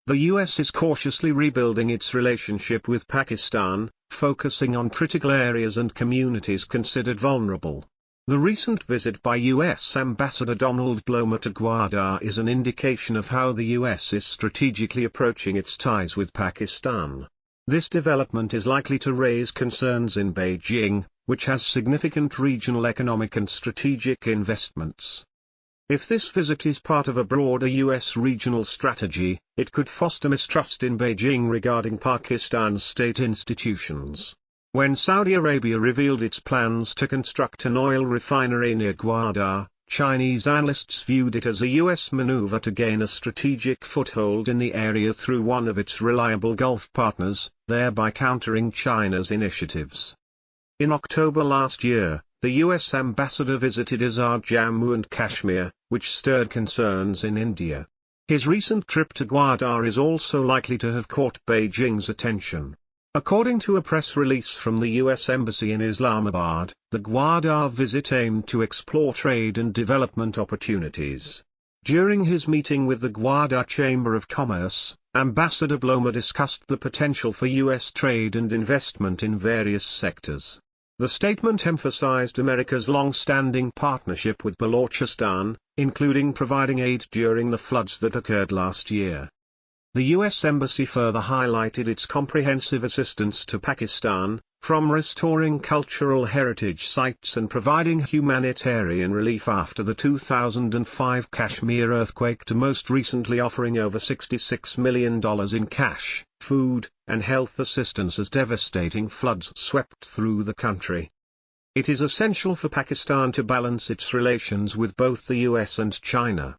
The US is cautiously rebuilding its relationship with Pakistan, focusing on critical areas and communities considered vulnerable. The recent visit by U.S. Ambassador Donald Blomer to Gwadar is an indication of how the U.S. is strategically approaching its ties with Pakistan. This development is likely to raise concerns in Beijing, which has significant regional economic and strategic investments. If this visit is part of a broader U.S. regional strategy, it could foster mistrust in Beijing regarding Pakistan's state institutions. When Saudi Arabia revealed its plans to construct an oil refinery near Gwadar, Chinese analysts viewed it as a U.S. maneuver to gain a strategic foothold in the area through one of its reliable Gulf partners, thereby countering China's initiatives. In October last year, the U.S. ambassador visited Azad Jammu and Kashmir, which stirred concerns in India. His recent trip to Gwadar is also likely to have caught Beijing's attention. According to a press release from the U.S. Embassy in Islamabad, the Gwadar visit aimed to explore trade and development opportunities. During his meeting with the Gwadar Chamber of Commerce, Ambassador Blomer discussed the potential for U.S. trade and investment in various sectors. The statement emphasized America's long-standing partnership with Balochistan, including providing aid during the floods that occurred last year. The U.S. Embassy further highlighted its comprehensive assistance to Pakistan, from restoring cultural heritage sites and providing humanitarian relief after the 2005 Kashmir earthquake to most recently offering over $66 million in cash, food, and health assistance as devastating floods swept through the country. It is essential for Pakistan to balance its relations with both the U.S. and China.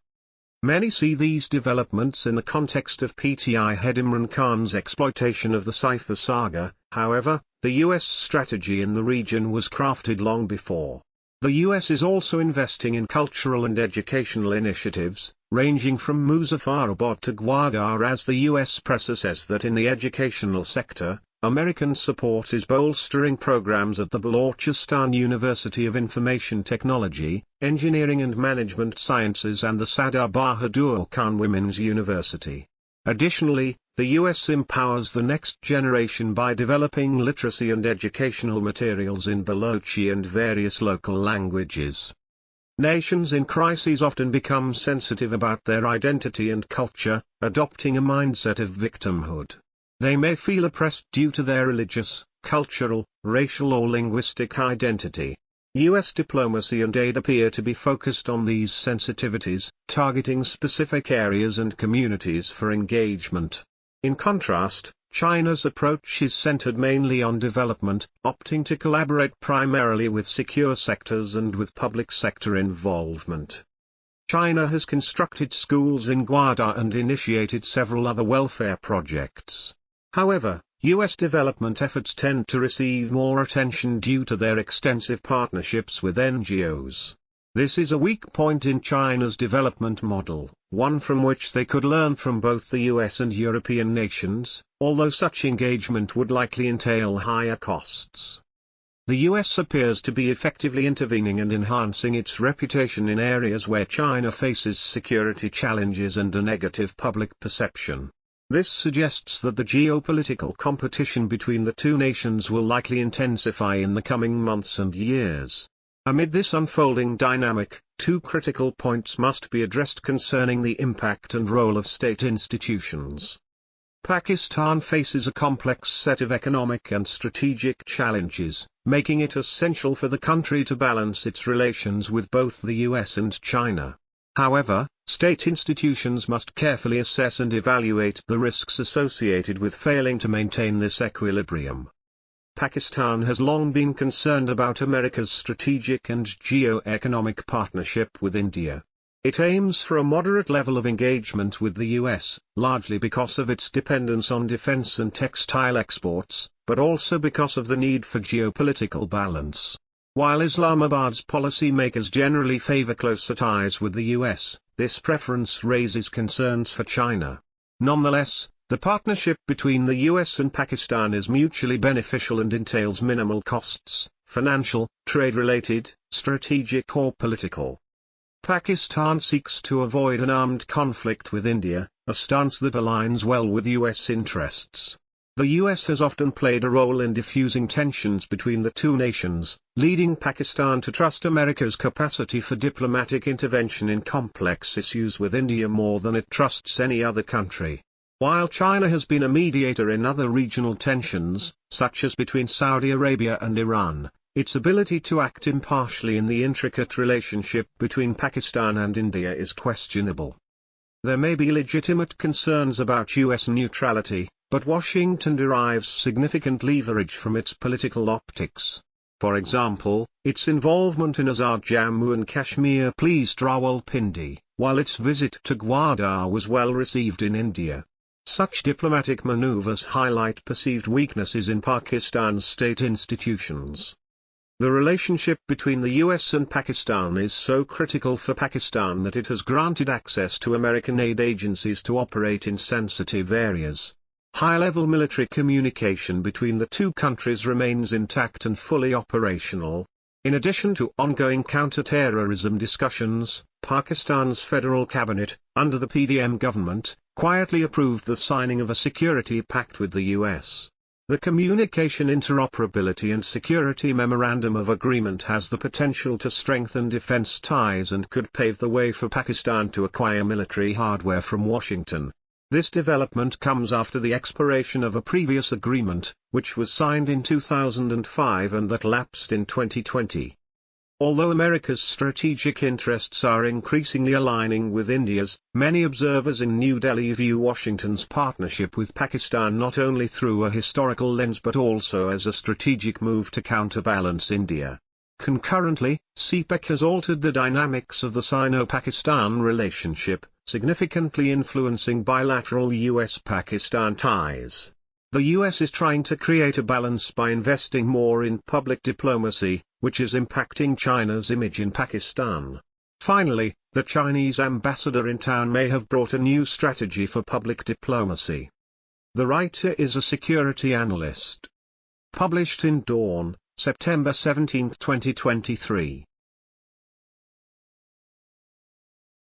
Many see these developments in the context of PTI head Imran Khan's exploitation of the Cypher saga. However, the U.S. strategy in the region was crafted long before. The U.S. is also investing in cultural and educational initiatives, ranging from Muzaffarabad to Gwadar, as the U.S. press says that in the educational sector, American support is bolstering programs at the Balochistan University of Information Technology, Engineering and Management Sciences and the Sardar Bahadur Khan Women's University. Additionally, the U.S. empowers the next generation by developing literacy and educational materials in Balochi and various local languages. Nations in crises often become sensitive about their identity and culture, adopting a mindset of victimhood. They may feel oppressed due to their religious, cultural, racial or linguistic identity. U.S. diplomacy and aid appear to be focused on these sensitivities, targeting specific areas and communities for engagement. In contrast, China's approach is centered mainly on development, opting to collaborate primarily with secure sectors and with public sector involvement. China has constructed schools in Gwadar and initiated several other welfare projects. However, U.S. development efforts tend to receive more attention due to their extensive partnerships with NGOs. This is a weak point in China's development model, one from which they could learn from both the U.S. and European nations, although such engagement would likely entail higher costs. The U.S. appears to be effectively intervening and enhancing its reputation in areas where China faces security challenges and a negative public perception. This suggests that the geopolitical competition between the two nations will likely intensify in the coming months and years. Amid this unfolding dynamic, two critical points must be addressed concerning the impact and role of state institutions. Pakistan faces a complex set of economic and strategic challenges, making it essential for the country to balance its relations with both the US and China. However, state institutions must carefully assess and evaluate the risks associated with failing to maintain this equilibrium. Pakistan has long been concerned about America's strategic and geo-economic partnership with India. It aims for a moderate level of engagement with the US, largely because of its dependence on defense and textile exports, but also because of the need for geopolitical balance. While Islamabad's policymakers generally favor closer ties with the US, this preference raises concerns for China. Nonetheless, the partnership between the US and Pakistan is mutually beneficial and entails minimal costs, financial, trade-related, strategic or political. Pakistan seeks to avoid an armed conflict with India, a stance that aligns well with U.S. interests. The U.S. has often played a role in diffusing tensions between the two nations, leading Pakistan to trust America's capacity for diplomatic intervention in complex issues with India more than it trusts any other country. While China has been a mediator in other regional tensions, such as between Saudi Arabia and Iran, its ability to act impartially in the intricate relationship between Pakistan and India is questionable. There may be legitimate concerns about U.S. neutrality, but Washington derives significant leverage from its political optics. For example, its involvement in Azad Jammu and Kashmir pleased Rawalpindi, while its visit to Gwadar was well received in India. Such diplomatic maneuvers highlight perceived weaknesses in Pakistan's state institutions. The relationship between the US and Pakistan is so critical for Pakistan that it has granted access to American aid agencies to operate in sensitive areas. High-level military communication between the two countries remains intact and fully operational. In addition to ongoing counter-terrorism discussions, Pakistan's federal cabinet, under the PDM government, quietly approved the signing of a security pact with the US. The Communication Interoperability and Security Memorandum of Agreement has the potential to strengthen defense ties and could pave the way for Pakistan to acquire military hardware from Washington. This development comes after the expiration of a previous agreement, which was signed in 2005 and that lapsed in 2020. Although America's strategic interests are increasingly aligning with India's, many observers in New Delhi view Washington's partnership with Pakistan not only through a historical lens but also as a strategic move to counterbalance India. Concurrently, CPEC has altered the dynamics of the Sino-Pakistan relationship, significantly influencing bilateral US-Pakistan ties. The US is trying to create a balance by investing more in public diplomacy, which is impacting China's image in Pakistan. Finally, the Chinese ambassador in town may have brought a new strategy for public diplomacy. The writer is a security analyst. Published in Dawn, September 17, 2023.